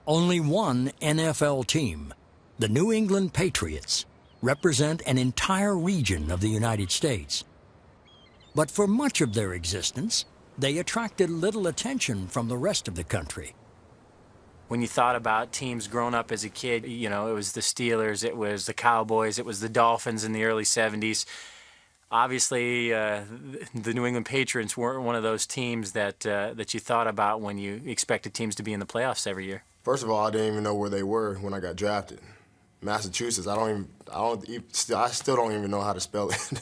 Only one NFL team, the New England Patriots, represent an entire region of the United States. But for much of their existence, they attracted little attention from the rest of the country. When you thought about teams growing up as a kid, you know, it was the Steelers, it was the Cowboys, it was the Dolphins in the early 70s. Obviously, the New England Patriots weren't one of those teams that you thought about when you expected teams to be in the playoffs every year. First of all, I didn't even know where they were when I got drafted. Massachusetts, I still don't even know how to spell it.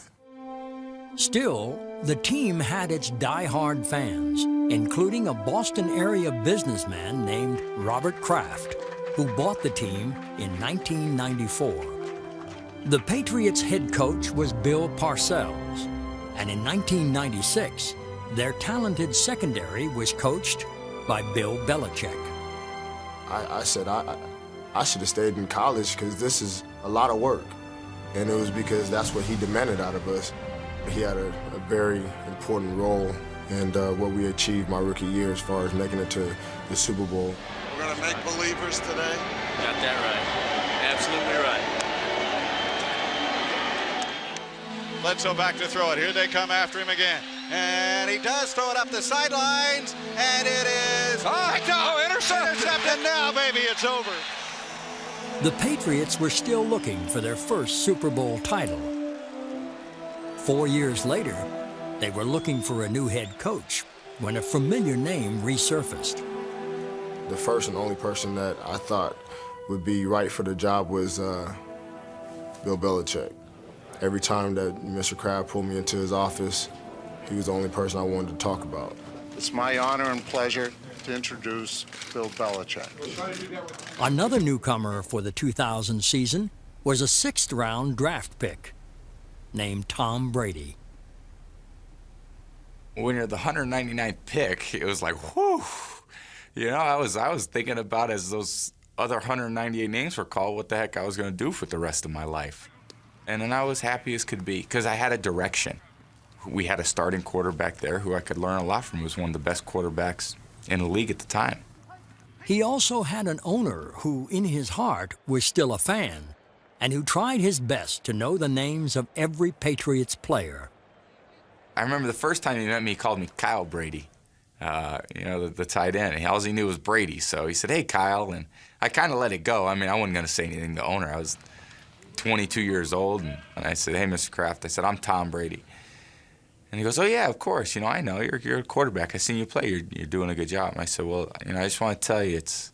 Still, the team had its die-hard fans, including a Boston-area businessman named Robert Kraft, who bought the team in 1994. The Patriots' head coach was Bill Parcells, and in 1996, their talented secondary was coached by Bill Belichick. I said I should have stayed in college because this is a lot of work, and it was because that's what he demanded out of us. He had a very important role in what we achieved my rookie year as far as making it to the Super Bowl. We're going to make believers today. Got that right. Absolutely right. Bledsoe back to throw it. Here they come after him again. And he does throw it up the sidelines, and it is... Oh, no, intercepted. Intercepted now, baby, it's over. The Patriots were still looking for their first Super Bowl title. 4 years later, they were looking for a new head coach when a familiar name resurfaced. The first and only person that I thought would be right for the job was Bill Belichick. Every time that Mr. Kraft pulled me into his office, he was the only person I wanted to talk about. It's my honor and pleasure to introduce Bill Belichick. Another newcomer for the 2000 season was a sixth-round draft pick named Tom Brady. When you're the 199th pick, it was like, whew. You know, I was thinking about, as those other 198 names were called, what the heck I was going to do for the rest of my life. And then I was happy as could be because I had a direction. We had a starting quarterback there who I could learn a lot from. He was one of the best quarterbacks in the league at the time. He also had an owner who, in his heart, was still a fan, and who tried his best to know the names of every Patriots player. I remember the first time he met me, he called me Kyle Brady, you know, the tight end. All he knew was Brady, so he said, "Hey, Kyle," and I kind of let it go. I mean, I wasn't going to say anything to the owner. I was 22 years old, and I said, "Hey, Mr. Kraft," I said, "I'm Tom Brady." And he goes, "Oh, yeah, of course. You know, I know. You're a quarterback. I've seen you play. You're doing a good job." And I said, "Well, you know, I just want to tell you it's,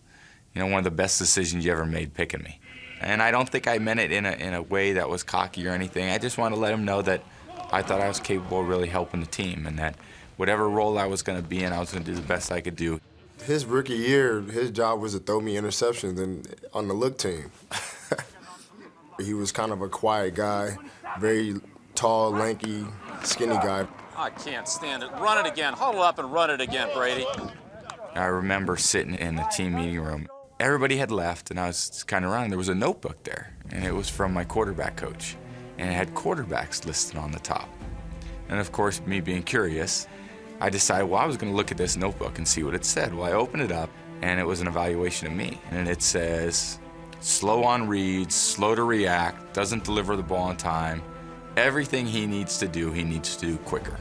you know, one of the best decisions you ever made picking me." And I don't think I meant it in a way that was cocky or anything. I just wanted to let him know that I thought I was capable of really helping the team, and that whatever role I was going to be in, I was going to do the best I could do. His rookie year, his job was to throw me interceptions on the look team. He was kind of a quiet guy, very tall, lanky, skinny guy. I can't stand it. Run it again. Huddle up and run it again, Brady. I remember sitting in the team meeting room. Everybody had left, and I was kind of around. There was a notebook there, and it was from my quarterback coach, and it had quarterbacks listed on the top. And of course, me being curious, I decided, well, I was going to look at this notebook and see what it said. Well, I opened it up, and it was an evaluation of me, and it says, slow on reads, slow to react, doesn't deliver the ball on time. Everything he needs to do quicker.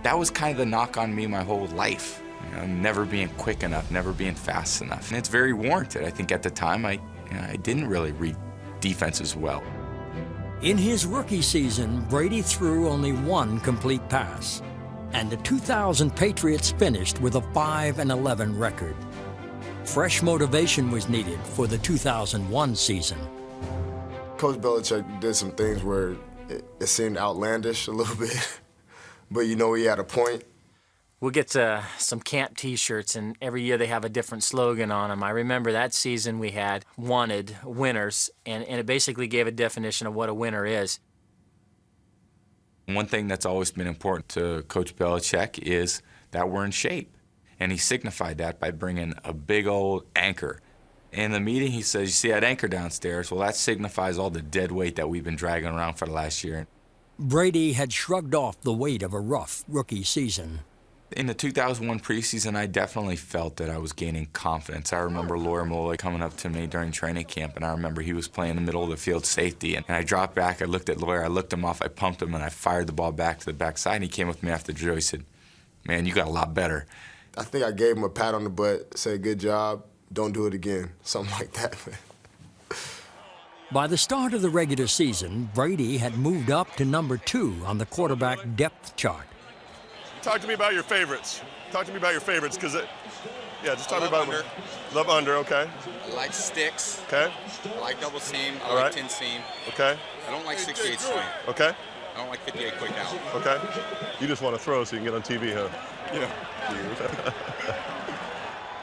That was kind of the knock on me my whole life. You know, never being quick enough, never being fast enough. And it's very warranted. I think at the time I didn't really read defenses well. In his rookie season, Brady threw only one complete pass, and the 2000 Patriots finished with a 5-11 record. Fresh motivation was needed for the 2001 season. Coach Belichick did some things where it seemed outlandish a little bit, but you know he had a point. We'll get some camp T-shirts, and every year they have a different slogan on them. I remember that season we had wanted winners, and it basically gave a definition of what a winner is. One thing that's always been important to Coach Belichick is that we're in shape, and he signified that by bringing a big old anchor. In the meeting, he says, "You see that anchor downstairs? Well, that signifies all the dead weight that we've been dragging around for the last year." Brady had shrugged off the weight of a rough rookie season. In the 2001 preseason, I definitely felt that I was gaining confidence. I remember Laura Molloy coming up to me during training camp, and I remember he was playing in the middle of the field safety, and I dropped back, I looked at Laura, I looked him off, I pumped him, and I fired the ball back to the backside, and he came with me after the drill. He said, "Man, you got a lot better." I think I gave him a pat on the butt, said, "Good job, don't do it again," something like that. By the start of the regular season, Brady had moved up to number 2 on the quarterback depth chart. Talk to me about your favorites. Talk to me about your favorites, because just talk to me about under. Love under, okay. I like sticks. Okay. I like double seam. I All like right. 10 seam. Okay. I don't like 68 swing. Okay. I don't like 58 quick out. Okay. You just want to throw so you can get on TV, huh? Yeah.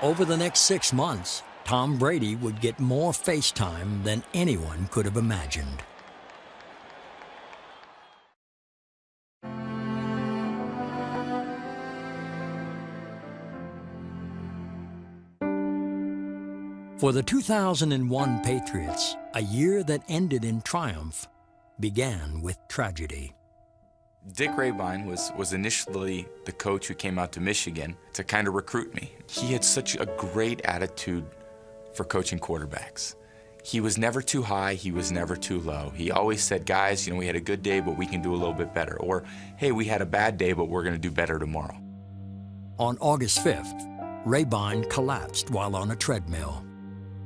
Over the next 6 months, Tom Brady would get more face time than anyone could have imagined. For the 2001 Patriots, a year that ended in triumph began with tragedy. Dick Rabine was initially the coach who came out to Michigan to kind of recruit me. He had such a great attitude for coaching quarterbacks. He was never too high, he was never too low. He always said, "Guys, we had a good day, but we can do a little bit better." Or, "Hey, we had a bad day, but we're going to do better tomorrow." On August 5th, Rabine collapsed while on a treadmill.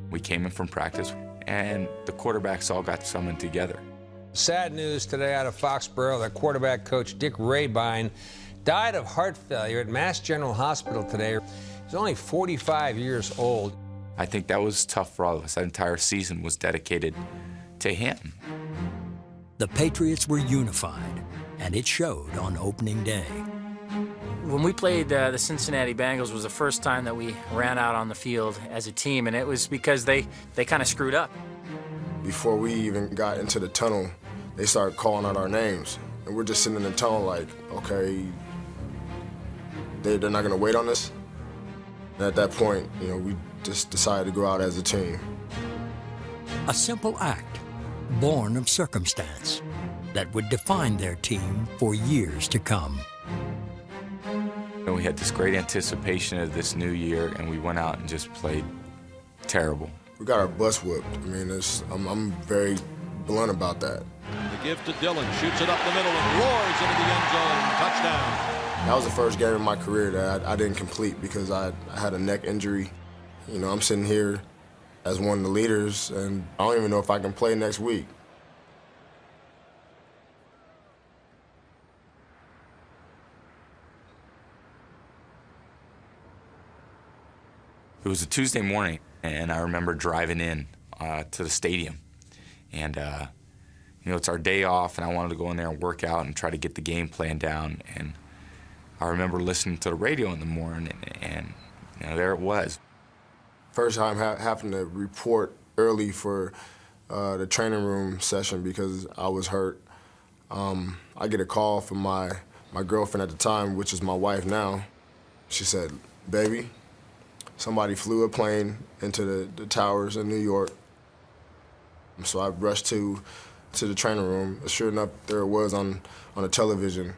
We came in from practice, and the quarterbacks all got summoned together. Sad news today out of Foxborough. The quarterback coach, Dick Rabine, died of heart failure at Mass General Hospital today. He's only 45 years old. I think that was tough for all of us. That entire season was dedicated to him. The Patriots were unified, and it showed on opening day. When we played the Cincinnati Bengals was the first time that we ran out on the field as a team, and it was because they kind of screwed up. Before we even got into the tunnel, they started calling out our names. And we're just sitting in the tunnel like, okay, they're not going to wait on us. And at that point, we just decided to go out as a team. A simple act, born of circumstance, that would define their team for years to come. And we had this great anticipation of this new year, and we went out and just played terrible. We got our butts whooped. I mean, I'm very blunt about that. The gift to Dillon, shoots it up the middle and roars into the end zone. Touchdown. That was the first game in my career that I didn't complete because I had a neck injury. I'm sitting here as one of the leaders, and I don't even know if I can play next week. It was a Tuesday morning, and I remember driving in to the stadium. And, it's our day off, and I wanted to go in there and work out and try to get the game plan down. And I remember listening to the radio in the morning, and there it was. First time having to report early for the training room session because I was hurt. I get a call from my girlfriend at the time, which is my wife now. She said, "Baby, somebody flew a plane into the towers in New York." So I rushed to the training room. Sure enough, there it was on the television.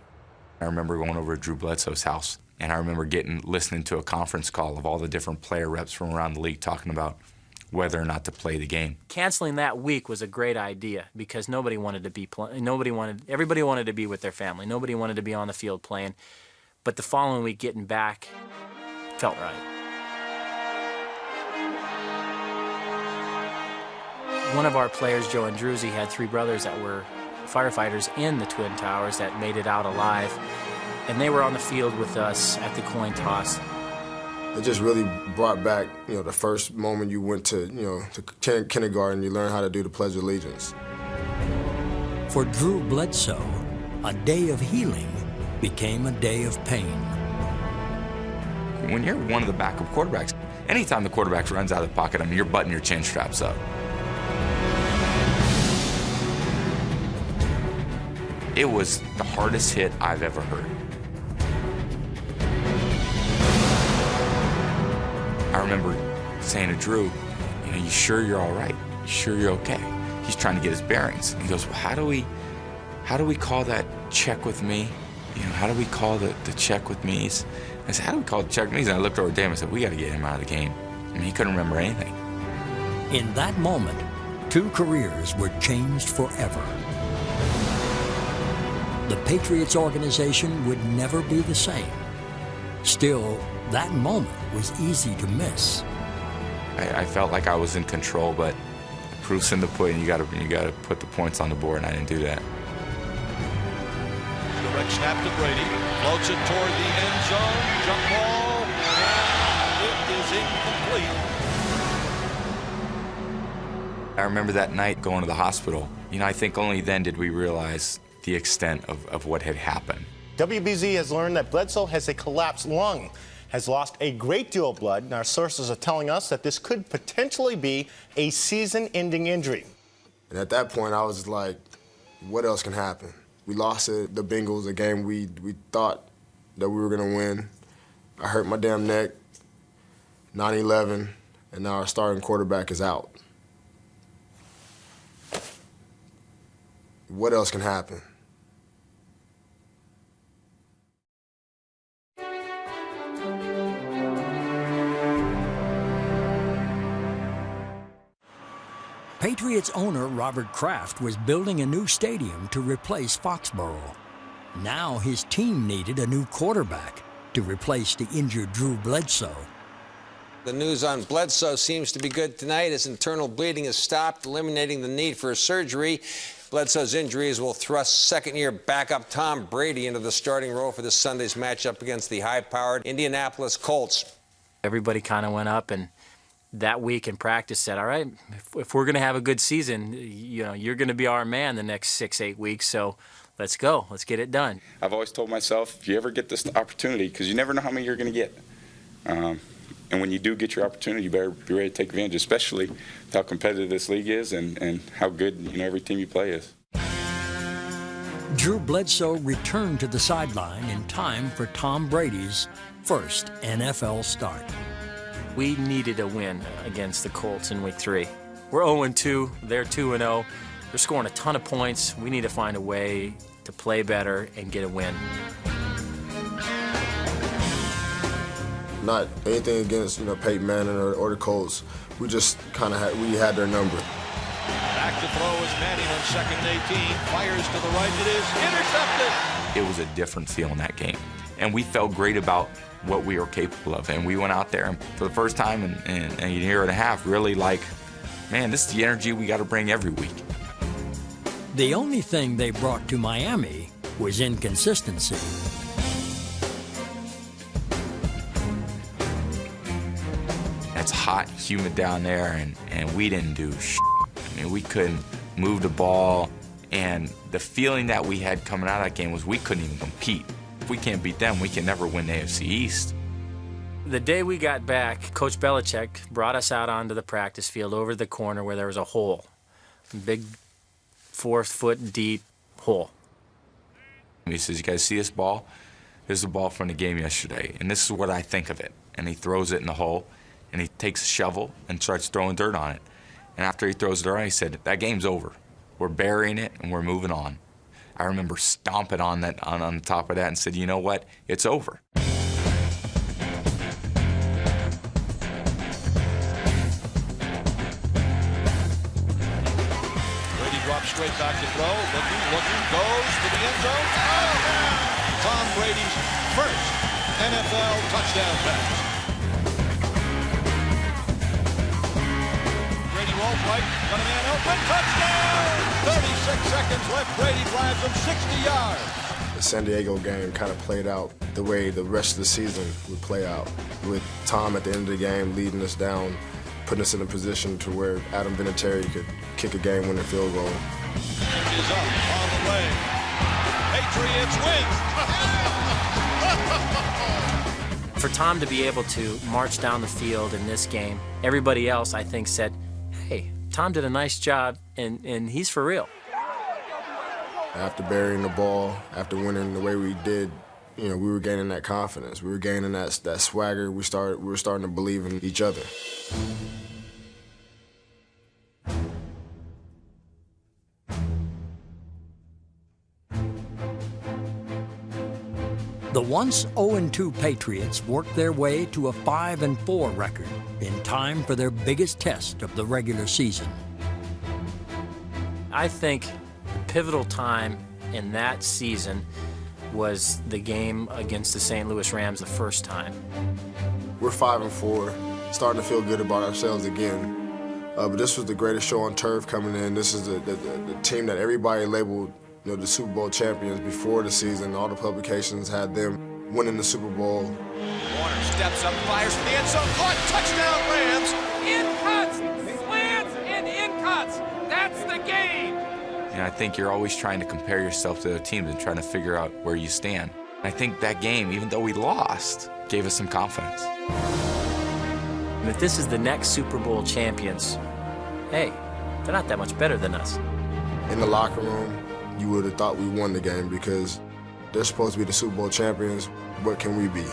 I remember going over to Drew Bledsoe's house, and I remember listening to a conference call of all the different player reps from around the league talking about whether or not to play the game. Canceling that week was a great idea because nobody wanted to be everybody wanted to be with their family. Nobody wanted to be on the field playing. But the following week, getting back felt right. One of our players, Joe Andruzzi, had 3 brothers that were firefighters in the Twin Towers that made it out alive. And they were on the field with us at the coin toss. It just really brought back, the first moment you went to kindergarten, you learned how to do the Pledge of Allegiance. For Drew Bledsoe, a day of healing became a day of pain. When you're one of the backup quarterbacks, anytime the quarterback runs out of the pocket, you're buttoning your chin straps up. It was the hardest hit I've ever heard. I remember saying to Drew, "You sure you're all right? You sure you're okay?" He's trying to get his bearings. He goes, "Well, how do we call that check with me? How do we call the check with me?" I said, how do we call Chuck Means? And I looked over at Dan and said, we got to get him out of the game. I mean, he couldn't remember anything. In that moment, 2 careers were changed forever. The Patriots organization would never be the same. Still, that moment was easy to miss. I felt like I was in control, but the proof's in the pudding. You got to put the points on the board, and I didn't do that. Direct snap to Brady. Floats it toward the end zone. Jump ball. And it is incomplete. I remember that night going to the hospital. You know, I think only then did we realize the extent of what had happened. WBZ has learned that Bledsoe has a collapsed lung, has lost a great deal of blood, and our sources are telling us that this could potentially be a season-ending injury. And at that point, I was like, what else can happen? We lost the Bengals, a game we thought that we were going to win. I hurt my damn neck, 9/11, and now our starting quarterback is out. What else can happen? Patriots owner Robert Kraft was building a new stadium to replace Foxborough. Now his team needed a new quarterback to replace the injured Drew Bledsoe. The news on Bledsoe seems to be good tonight as internal bleeding has stopped, eliminating the need for surgery. Bledsoe's injuries will thrust second-year backup Tom Brady into the starting role for this Sunday's matchup against the high-powered Indianapolis Colts. Everybody kind of went up and that week in practice said, all right, if we're going to have a good season, you know, you're going to be our man the next 6-8 weeks, so let's go. Let's get it done. I've always told myself, if you ever get this opportunity, because you never know how many you're going to get, and when you do get your opportunity, you better be ready to take advantage, especially with how competitive this league is and how good, you know, every team you play is. Drew Bledsoe returned to the sideline in time for Tom Brady's first NFL start. We needed a win against the Colts in Week 3. We're 0-2, they're 2-0. They're scoring a ton of points. We need to find a way to play better and get a win. Not anything against, you know, Peyton Manning or the Colts. We just kind of had their number. Back to throw is Manning on 2nd and 18. Fires to the right. It is intercepted. It was a different feel in that game, and we felt great about what we were capable of. And we went out there and for the first time in a year and a half, really like, man, this is the energy we got to bring every week. The only thing they brought to Miami was inconsistency. It's hot, humid down there, and we didn't do shit. I mean, we couldn't move the ball, and the feeling that we had coming out of that game was we couldn't even compete. If we can't beat them, we can never win the AFC East. The day we got back, Coach Belichick brought us out onto the practice field over the corner where there was a hole, a big 4-foot deep hole. He says, you guys see this ball? Here's the ball from the game yesterday, and this is what I think of it. And he throws it in the hole, and he takes a shovel and starts throwing dirt on it. And after he throws it around, he said, that game's over. We're burying it, and we're moving on. I remember stomping on that on top of that and said, you know what? It's over. Brady drops straight back to throw. Looking, goes to the end zone. Oh, Tom Brady's first NFL touchdown pass. Brady rolls right, got a man open, touchdown! 36 seconds left, Brady drives him 60 yards. The San Diego game kind of played out the way the rest of the season would play out, with Tom at the end of the game leading us down, putting us in a position to where Adam Vinatieri could kick a game-winning field goal. Is up on the way. Patriots win. For Tom to be able to march down the field in this game, everybody else, I think, said, hey, Tom did a nice job, and he's for real. After burying the ball, after winning the way we did, you know, we were gaining that confidence. We were gaining that swagger. We were starting to believe in each other. The once 0-2 Patriots worked their way to a 5-4 record in time for their biggest test of the regular season. I think the pivotal time in that season was the game against the St. Louis Rams the first time. We're 5-4, starting to feel good about ourselves again. But this was the greatest show on turf coming in. This is the team that everybody labeled, the Super Bowl champions before the season. All the publications had them winning the Super Bowl. Warner steps up, fires for the end zone, caught, touchdown Rams! In cuts, slants, and in cuts. That's the game. And I think you're always trying to compare yourself to other teams and trying to figure out where you stand. I think that game, even though we lost, gave us some confidence. And if this is the next Super Bowl champions, hey, they're not that much better than us. In the locker room, you would have thought we won the game because they're supposed to be the Super Bowl champions. What can we be?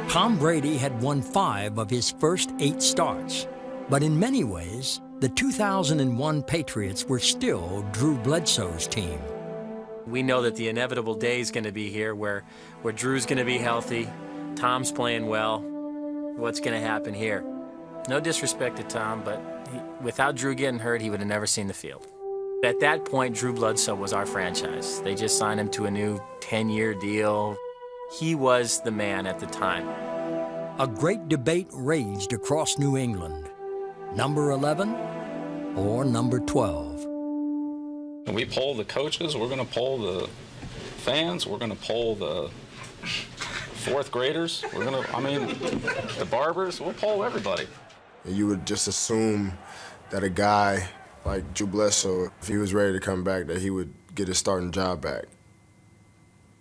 Tom Brady had won 5 of his first 8 starts, but in many ways, the 2001 Patriots were still Drew Bledsoe's team. We know that the inevitable day is going to be here where Drew's going to be healthy, Tom's playing well. What's going to happen here? No disrespect to Tom, but without Drew getting hurt, he would have never seen the field. At that point, Drew Bledsoe was our franchise. They just signed him to a new 10-year deal. He was the man at the time. A great debate raged across New England. Number 11 or number 12? When we poll the coaches, we're going to poll the fans, we're going to poll the fourth graders, we're going to, the barbers, we'll poll everybody. You would just assume that a guy like Drew Bledsoe, if he was ready to come back, that he would get his starting job back.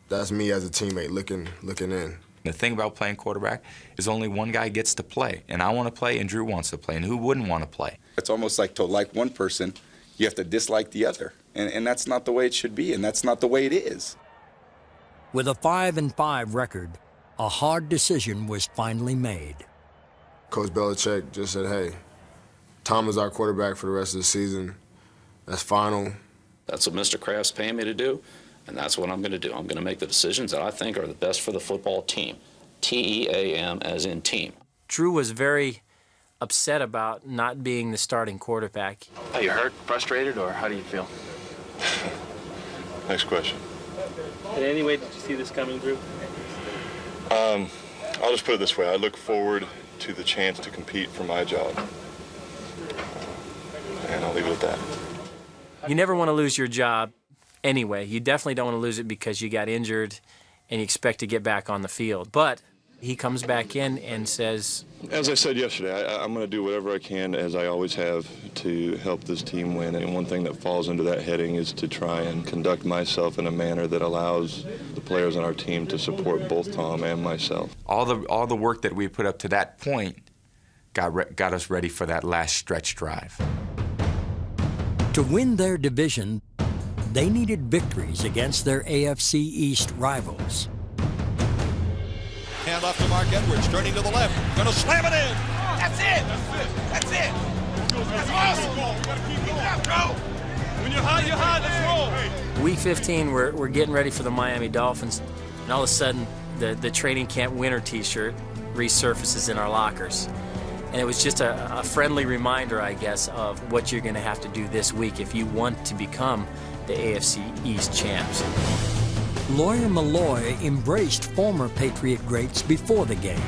That's me as a teammate looking in. The thing about playing quarterback is only one guy gets to play, and I want to play and Drew wants to play, and who wouldn't want to play? It's almost like to like one person, you have to dislike the other, and that's not the way it should be, and that's not the way it is. With a 5-5 record, a hard decision was finally made. Coach Belichick just said, hey, Tom is our quarterback for the rest of the season. That's final. That's what Mr. Kraft's paying me to do, and that's what I'm going to do. I'm going to make the decisions that I think are the best for the football team. T-E-A-M as in team. Drew was very upset about not being the starting quarterback. Are you hurt, frustrated, or how do you feel? Next question. In any way, did you see this coming, Drew? I'll just put it this way. I look forward to the chance to compete for my job. And I'll leave it at that. You never want to lose your job anyway. You definitely don't want to lose it because you got injured and you expect to get back on the field. But he comes back in and says... As I said yesterday, I'm going to do whatever I can, as I always have, to help this team win. And one thing that falls into that heading is to try and conduct myself in a manner that allows the players on our team to support both Tom and myself. All the work that we put up to that point got us ready for that last stretch drive. To win their division, they needed victories against their AFC East rivals. Hand off to Mark Edwards, turning to the left, gonna slam it in. That's it. That's it. That's awesome. We gotta keep going. Go. When you're hot, let's roll. Week 15, we're getting ready for the Miami Dolphins, and all of a sudden, the training camp winter T-shirt resurfaces in our lockers. And it was just a friendly reminder, I guess, of what you're going to have to do this week if you want to become the AFC East champs. Lawyer Malloy embraced former Patriot greats before the game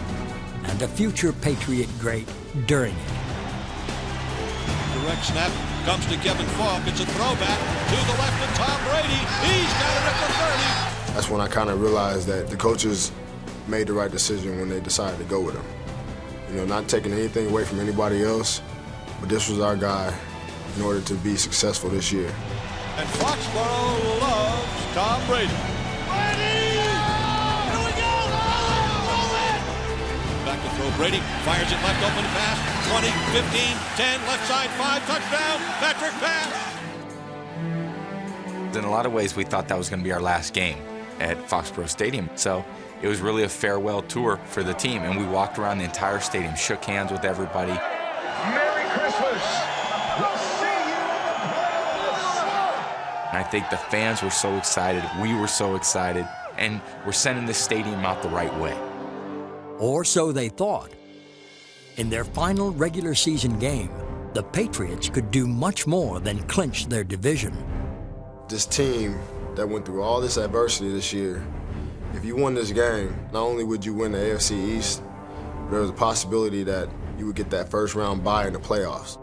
and a future Patriot great during it. Direct snap comes to Kevin Falk. It's a throwback to the left of Tom Brady. He's got it at the 30. That's when I kind of realized that the coaches made the right decision when they decided to go with him. You know, not taking anything away from anybody else, but this was our guy in order to be successful this year. And Foxborough loves Tom Brady. Back to throw. Brady fires it left, open pass. 20, 15, 10, left side, 5, touchdown. Patrick pass. In a lot of ways, we thought that was going to be our last game. at Foxborough Stadium. So it was really a farewell tour for the team, and we walked around the entire stadium, shook hands with everybody. Merry Christmas. We'll see you. And I think the fans were so excited, we were so excited, and we're sending this stadium out the right way. Or so they thought. In their final regular season game, the Patriots could do much more than clinch their division. This team that went through all this adversity this year, if you won this game, not only would you win the AFC East, but there was a possibility that you would get that first round bye in the playoffs.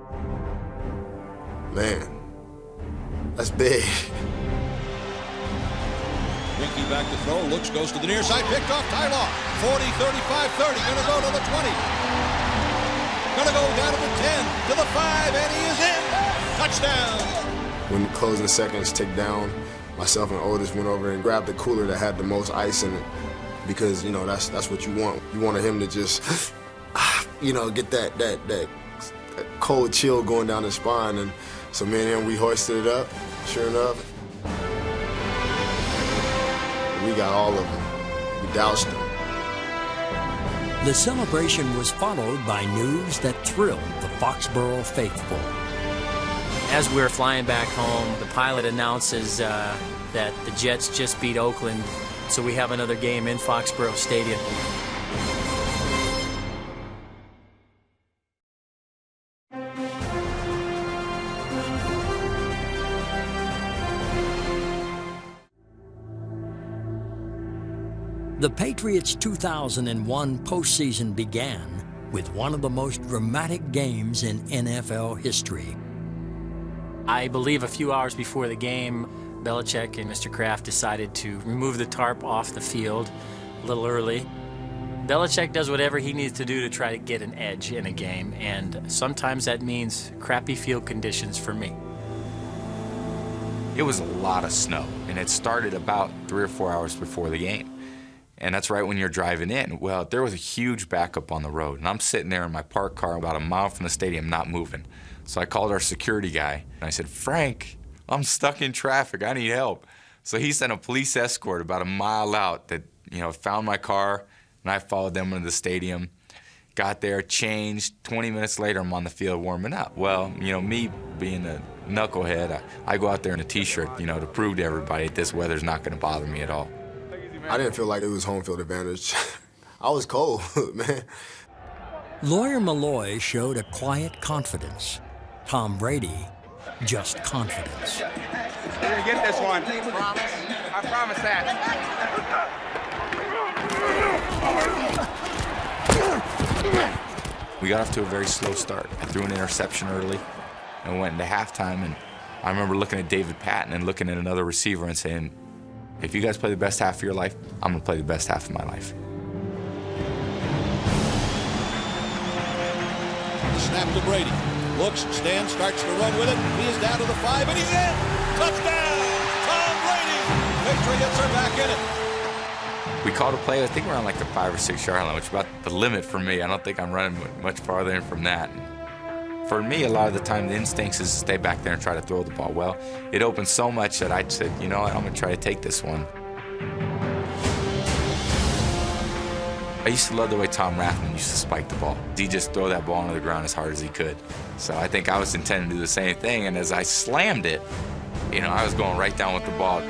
Man, that's big. Winky back to throw, looks, goes to the near side, picked off Tylaw. 40, 35, 30, gonna go to the 20. Gonna go down to the 10, to the 5, and he is in. Touchdown. When the closing seconds ticked down, myself and Otis went over and grabbed the cooler that had the most ice in it, because, you know, that's what you want. You wanted him to just, you know, get that cold chill going down his spine. And so me and him, we hoisted it up, sure enough. We got all of them. We doused them. The celebration was followed by news that thrilled the Foxborough faithful. As we're flying back home, the pilot announces that the Jets just beat Oakland, so we have another game in Foxborough Stadium. The Patriots' 2001 postseason began with one of the most dramatic games in NFL history. I believe a few hours before the game, Belichick and Mr. Kraft decided to remove the tarp off the field a little early. Belichick does whatever he needs to do to try to get an edge in a game, and sometimes that means crappy field conditions for me. It was a lot of snow, and it started about 3 or 4 hours before the game. And that's right when you're driving in. Well, there was a huge backup on the road, and I'm sitting there in my parked car about a mile from the stadium, not moving. So I called our security guy, and I said, "Frank, I'm stuck in traffic. I need help." So he sent a police escort about a mile out that, you know, found my car, and I followed them into the stadium. Got there, changed. 20 minutes later, I'm on the field warming up. Well, you know, me being a knucklehead, I go out there in a T-shirt, you know, to prove to everybody that this weather's not going to bother me at all. I didn't feel like it was home field advantage. I was cold, man. Lawyer Malloy showed a quiet confidence. Tom Brady, just confidence. We're gonna get this one. Promise? I promise that. We got off to a very slow start. I threw an interception early and went into halftime, and I remember looking at David Patton and looking at another receiver and saying, "If you guys play the best half of your life, I'm gonna play the best half of my life." Snap to Brady. Looks, stands, starts to run with it. He is down to the 5, and he's in. Touchdown! Tom Brady! Patriots are back in it. We called a play, I think around like the 5 or 6 yard line, which is about the limit for me. I don't think I'm running much farther in from that. For me, a lot of the time, the instincts is to stay back there and try to throw the ball. Well, it opened so much that I said, you know what, I'm going to try to take this one. I used to love the way Tom Rathman used to spike the ball. He'd just throw that ball into the ground as hard as he could. So I think I was intending to do the same thing, and as I slammed it, you know, I was going right down with the ball. And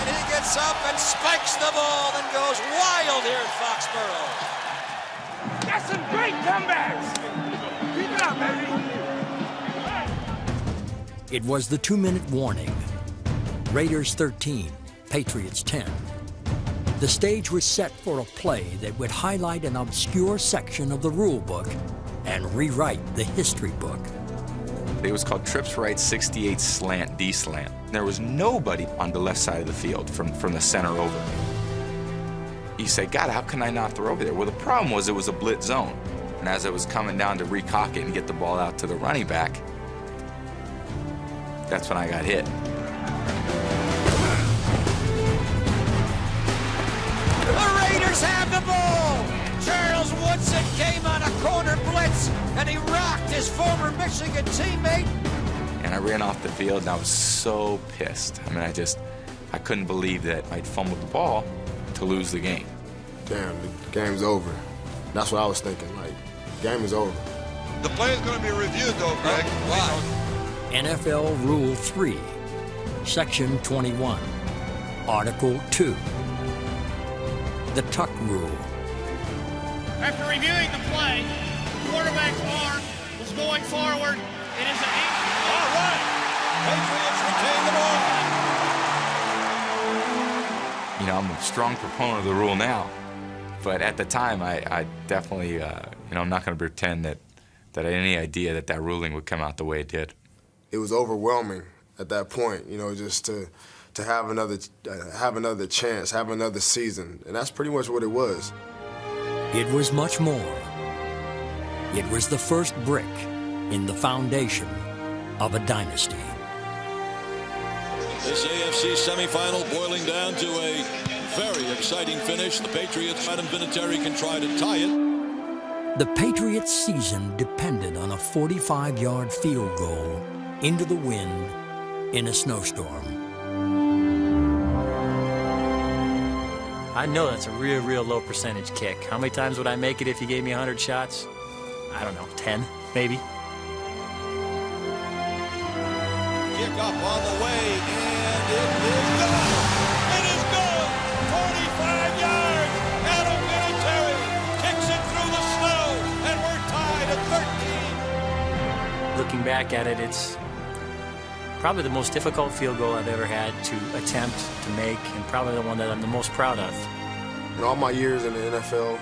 he gets up and spikes the ball and goes wild here at Foxborough. That's some great comebacks. Keep it up, baby. It was the 2-minute warning. Raiders 13, Patriots 10. The stage was set for a play that would highlight an obscure section of the rule book and rewrite the history book. It was called trips right 68 slant D-slant. There was nobody on the left side of the field from the center over. You say, God, how can I not throw over there? Well, the problem was it was a blitz zone. And as I was coming down to recock it and get the ball out to the running back, that's when I got hit. The Raiders have the ball. Charles Woodson came on a corner blitz, and he rocked his former Michigan teammate. And And I ran off the field, and I was so pissed. I mean, I couldn't believe that I'd fumbled the ball to lose the game. Damn, the game's over. That's what I was thinking, like, game is over. The play is going to be reviewed, though, Greg. Why? NFL Rule 3, Section 21, Article 2, the tuck rule. After reviewing the play, the quarterback's arm was going forward. It is an all right. Patriots retain the ball. You know, I'm a strong proponent of the rule now, but at the time, I definitely, I'm not going to pretend that I had any idea that ruling would come out the way it did. It was overwhelming at that point, just to have another chance, have another season, and that's pretty much what it was. It was much more. It was the first brick in the foundation of a dynasty. This AFC semifinal boiling down to a very exciting finish. The Patriots, Adam Vinatieri can try to tie it. The Patriots' season depended on a 45-yard field goal into the wind in a snowstorm. I know that's a real low percentage kick. How many times would I make it if you gave me 100 shots? I don't know, 10 maybe. Kickoff on the way, and it is gone. It is gone. 45 yards. Adam Vinatieri kicks it through the snow, and we're tied at 13. Looking back at it, it's probably the most difficult field goal I've ever had to attempt to make, and probably the one that I'm the most proud of. In all my years in the NFL,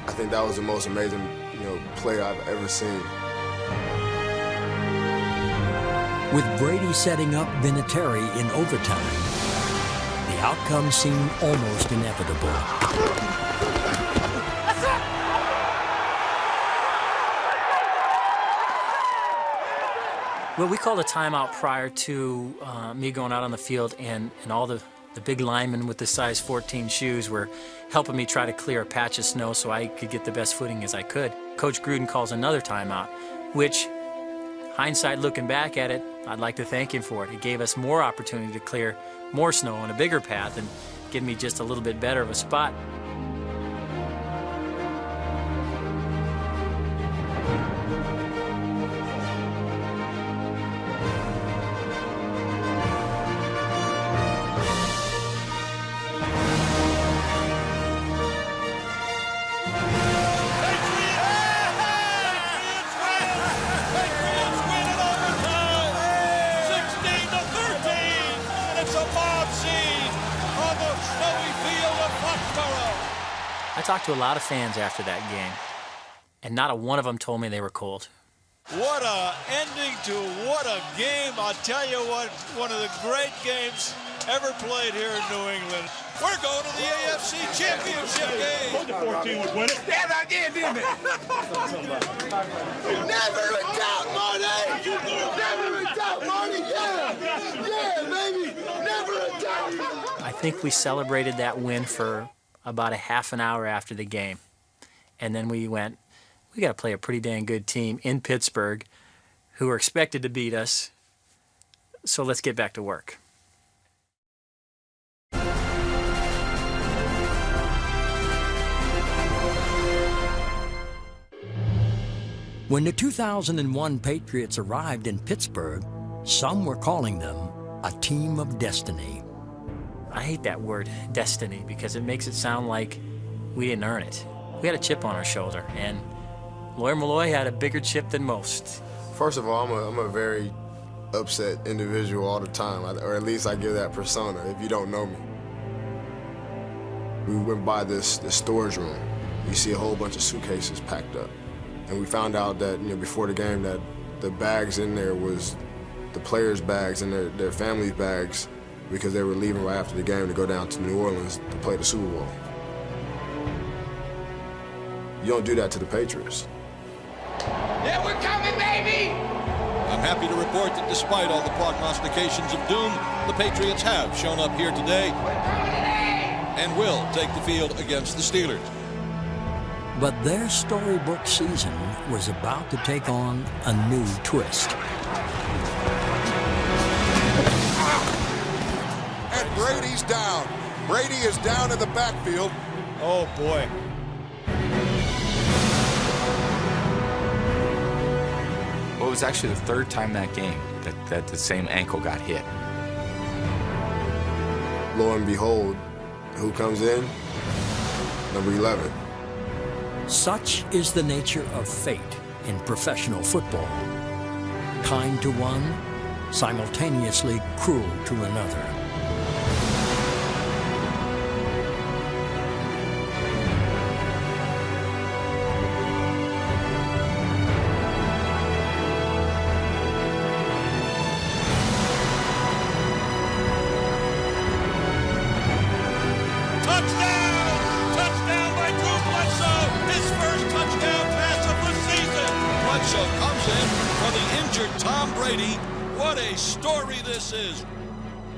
I think that was the most amazing, play I've ever seen. With Brady setting up Vinatieri in overtime, the outcome seemed almost inevitable. Well, we called a timeout prior to me going out on the field, and all the big linemen with the size 14 shoes were helping me try to clear a patch of snow so I could get the best footing as I could. Coach Gruden calls another timeout, which, hindsight looking back at it, I'd like to thank him for it. It gave us more opportunity to clear more snow on a bigger path and give me just a little bit better of a spot. I talked to a lot of fans after that game, and not a one of them told me they were cold. What a ending to what a game. I'll tell you what, one of the great games ever played here in New England. We're going to the AFC Championship game. The 14 would win it. Yes, I did, didn't it? Never a doubt, Marty! Never a doubt, Marty! Yeah, baby! Never a doubt! I think we celebrated that win for about a half an hour after the game. And then we went, we got to play a pretty dang good team in Pittsburgh who are expected to beat us, so let's get back to work. When the 2001 Patriots arrived in Pittsburgh, some were calling them a team of destiny. I hate that word, destiny, because it makes it sound like we didn't earn it. We had a chip on our shoulder, and Lawyer Malloy had a bigger chip than most. First of all, I'm a very upset individual all the time, or at least I give that persona if you don't know me. We went by this storage room. You see a whole bunch of suitcases packed up. And we found out that, before the game, that the bags in there was the players' bags and their families' bags, because they were leaving right after the game to go down to New Orleans to play the Super Bowl. You don't do that to the Patriots. Yeah, we're coming, baby! I'm happy to report that despite all the prognostications of doom, the Patriots have shown up here today and will take the field against the Steelers. But their storybook season was about to take on a new twist. Brady's down. Brady is down in the backfield. Oh, boy. Well, it was actually the third time that game that the same ankle got hit. Lo and behold, who comes in? Number 11. Such is the nature of fate in professional football. Kind to one, simultaneously cruel to another.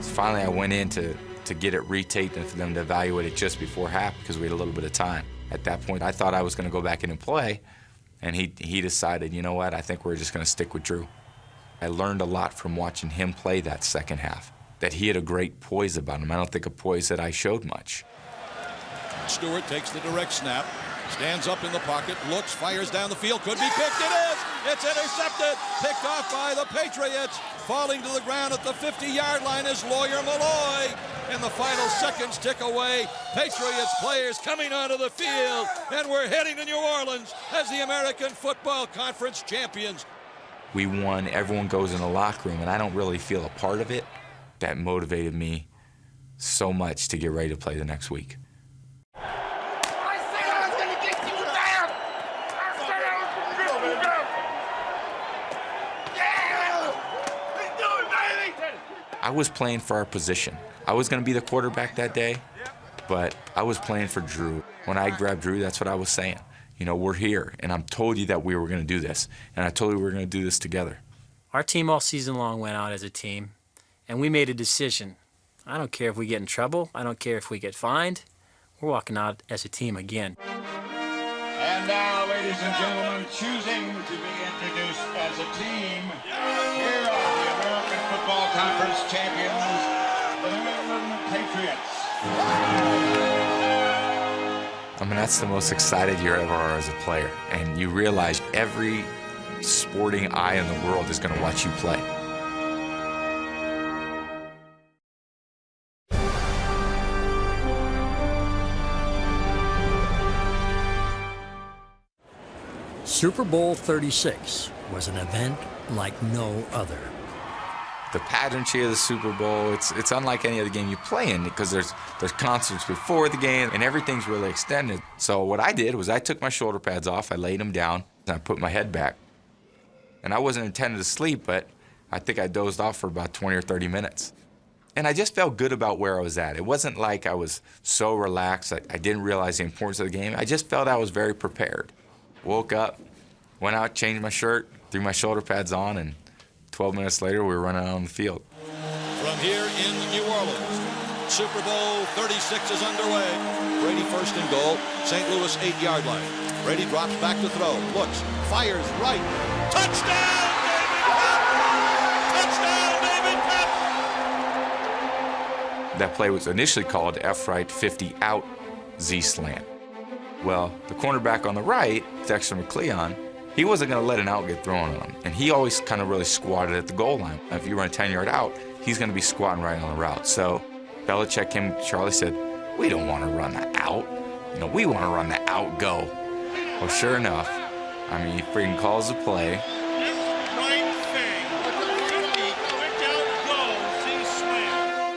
Finally, I went in to get it retaped and for them to evaluate it just before half because we had a little bit of time. At that point, I thought I was going to go back in and play, and he decided, you know what, I think we're just going to stick with Drew. I learned a lot from watching him play that second half, that he had a great poise about him. I don't think a poise that I showed much. Stewart takes the direct snap, stands up in the pocket, looks, fires down the field, could be picked, it is! It's intercepted, picked off by the Patriots. Falling to the ground at the 50-yard line is Lawyer Malloy. And the final seconds tick away. Patriots players coming onto the field. And we're heading to New Orleans as the American Football Conference champions. We won, everyone goes in the locker room, and I don't really feel a part of it. That motivated me so much to get ready to play the next week. I was playing for our position. I was going to be the quarterback that day, but I was playing for Drew. When I grabbed Drew, that's what I was saying. You know, we're here, and I told you that we were going to do this, and I told you we were going to do this together. Our team all season long went out as a team, and we made a decision. I don't care if we get in trouble. I don't care if we get fined. We're walking out as a team again. And now, ladies and gentlemen, choosing to be introduced as a team, here are the American Football Conference champions, the New England Patriots. I mean, that's the most excited you ever are as a player. And you realize every sporting eye in the world is going to watch you play. Super Bowl 36 was an event like no other. The pageantry of the Super Bowl, it's unlike any other game you play in because there's concerts before the game and everything's really extended. So what I did was I took my shoulder pads off, I laid them down, and I put my head back. And I wasn't intended to sleep, but I think I dozed off for about 20 or 30 minutes. And I just felt good about where I was at. It wasn't like I was so relaxed, I didn't realize the importance of the game. I just felt I was very prepared. Woke up, went out, changed my shirt, threw my shoulder pads on, and 12 minutes later, we were running out on the field. From here in New Orleans, Super Bowl 36 is underway. Brady first and goal, St. Louis 8-yard line. Brady drops back to throw, looks, fires right. Touchdown, David Pep! Touchdown, David Pep! That play was initially called F-right 50 out Z slant. Well, the cornerback on the right, Dexter McCleon, he wasn't going to let an out get thrown on him. And he always kind of really squatted at the goal line. If you run a 10-yard out, he's going to be squatting right on the route. So Belichick came to Charlie, said, we don't want to run the out. You know, we want to run the out go. Well, sure enough, I mean, he freaking calls the play.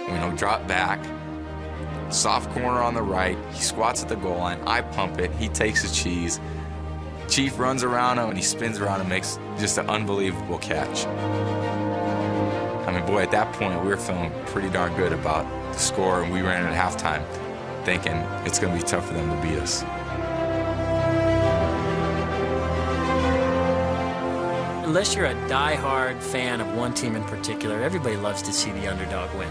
You know, drop back, soft corner on the right. He squats at the goal line. I pump it. He takes the cheese. Chief runs around him, and he spins around and makes just an unbelievable catch. I mean, boy, at that point, we were feeling pretty darn good about the score, and we ran at halftime thinking it's going to be tough for them to beat us. Unless you're a die-hard fan of one team in particular, everybody loves to see the underdog win.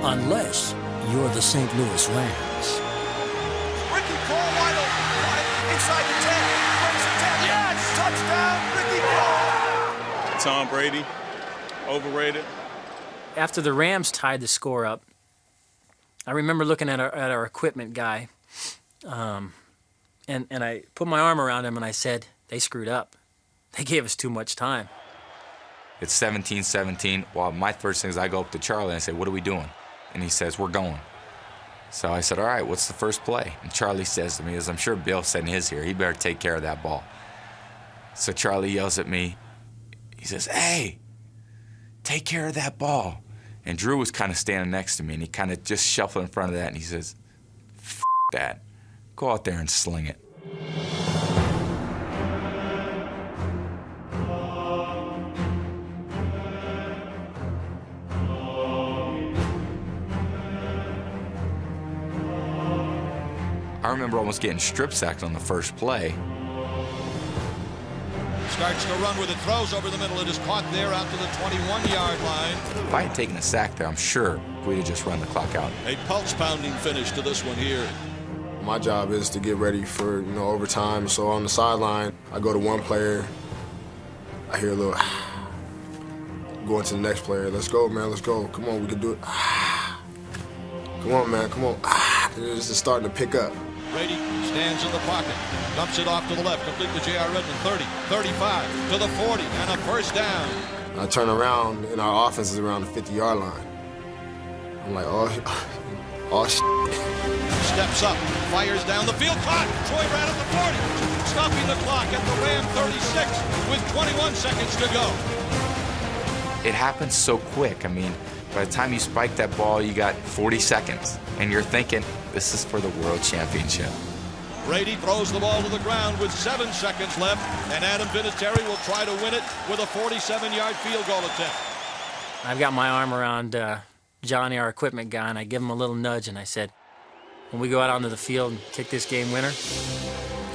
Unless you're the St. Louis Rams. Ricky Cole wide open. Inside the 10. Breaks the 10. Yes! Touchdown, Ricky Cole! Tom Brady, overrated. After the Rams tied the score up, I remember looking at our equipment guy, and I put my arm around him and I said, they screwed up. They gave us too much time. It's 17-17. Well, my first thing is I go up to Charlie and I say, what are we doing? And he says, we're going. So I said, all right, what's the first play? And Charlie says to me, as I'm sure Bill said in his here, he better take care of that ball. So Charlie yells at me. He says, hey, take care of that ball. And Drew was kind of standing next to me, and he kind of just shuffled in front of that, and he says, F that. Go out there and sling it. I remember almost getting strip sacked on the first play. Starts to run with it, throws over the middle. It is caught there out to the 21-yard line. If I had taken a sack there, I'm sure we'd have just run the clock out. A pulse-pounding finish to this one here. My job is to get ready for, overtime. So on the sideline, I go to one player. I hear a little going to the next player. Let's go, man, let's go. Come on, we can do it. Come on, man, come on. And it's just starting to pick up. Brady stands in the pocket, dumps it off to the left, complete to J.R. Redmond, 30, 35, to the 40, and a first down. I turn around, and our offense is around the 50-yard line. I'm like, oh shit. Steps up, fires down the field, caught. Troy ran at the 40, stopping the clock at the Ram 36 with 21 seconds to go. It happens so quick. I mean, by the time you spike that ball, you got 40 seconds, and you're thinking, this is for the World Championship. Brady throws the ball to the ground with 7 seconds left, and Adam Vinatieri will try to win it with a 47-yard field goal attempt. I've got my arm around Johnny, our equipment guy, and I give him a little nudge, and I said, when we go out onto the field and kick this game winner,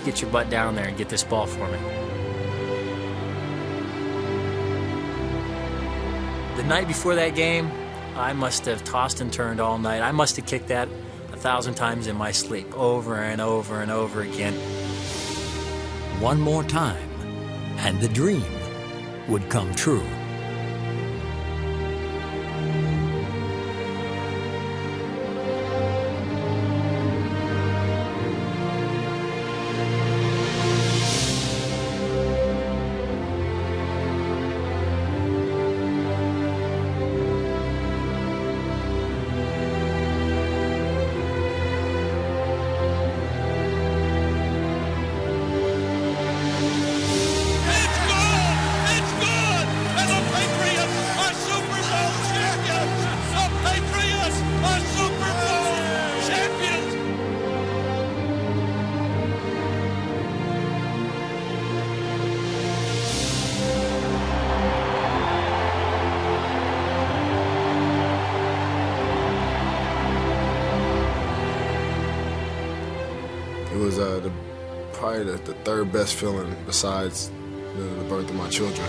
get your butt down there and get this ball for me. The night before that game, I must have tossed and turned all night. I must have kicked that 1,000 times in my sleep, over and over and over again. One more time, and the dream would come true. It was probably the third best feeling besides the birth of my children.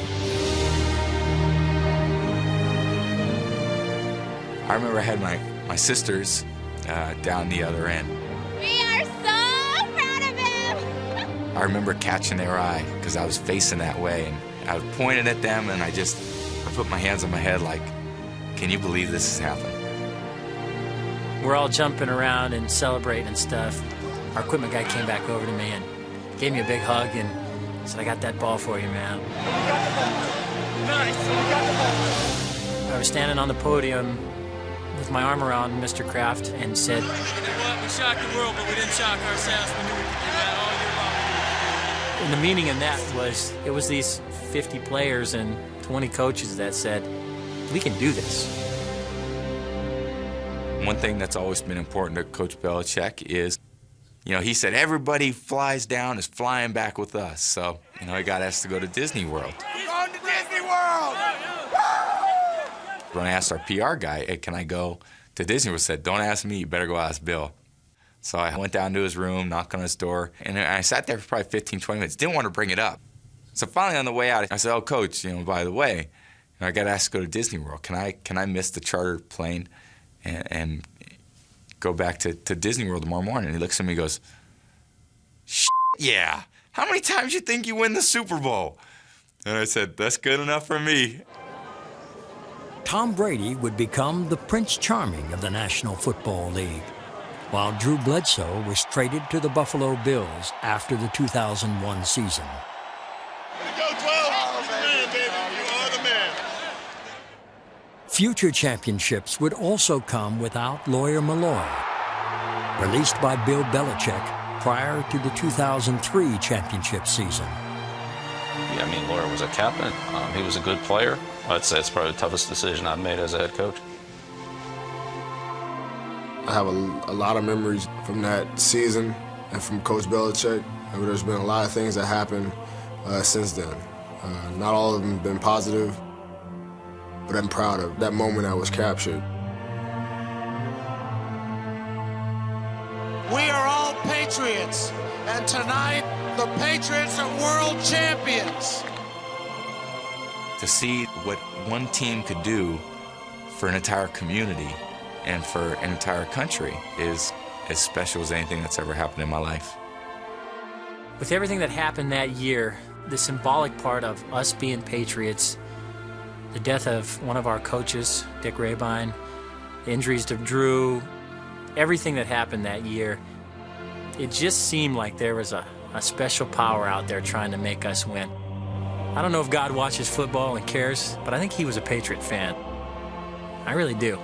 I remember I had my sisters down the other end. We are so proud of him! I remember catching their eye because I was facing that way, and I was pointing at them, and I put my hands on my head like, can you believe this is happening? We're all jumping around and celebrating and stuff. Our equipment guy came back over to me and gave me a big hug and said, I got that ball for you, man. Nice. I was standing on the podium with my arm around Mr. Kraft and said, You know what? We shocked the world, but we didn't shock ourselves. We knew we could do that all year long. and the meaning in that was, it was these 50 players and 20 coaches that said, we can do this. One thing that's always been important to Coach Belichick is, he said everybody flies down is flying back with us. So, he got asked to go to Disney World. We're going to Disney World! When I asked our PR guy, hey, can I go to Disney World, said, don't ask me, you better go ask Bill. So I went down to his room, knocked on his door, and I sat there for probably 15, 20 minutes. Didn't want to bring it up. So finally on the way out, I said, oh, Coach, by the way, I got asked to go to Disney World. Can I miss the charter plane and go back to Disney World tomorrow morning? And he looks at me and goes, yeah. How many times you think you win the Super Bowl? And I said, that's good enough for me. Tom Brady would become the Prince Charming of the National Football League, while Drew Bledsoe was traded to the Buffalo Bills after the 2001 season. Go 12! Man, baby, you are the man. Future championships would also come without Lawyer Malloy, released by Bill Belichick prior to the 2003 championship season. Yeah, I mean, Lawyer was a captain. He was a good player. I'd say it's probably the toughest decision I've made as a head coach. I have a lot of memories from that season and from Coach Belichick. There's been a lot of things that happened since then. Not all of them have been positive, but I'm proud of that moment I was captured. We are all Patriots, and tonight the Patriots are world champions. To see what one team could do for an entire community and for an entire country is as special as anything that's ever happened in my life. With everything that happened that year, the symbolic part of us being Patriots, the death of one of our coaches, Dick Rabine, injuries to Drew, everything that happened that year, it just seemed like there was a special power out there trying to make us win. I don't know if God watches football and cares, but I think he was a Patriot fan. I really do.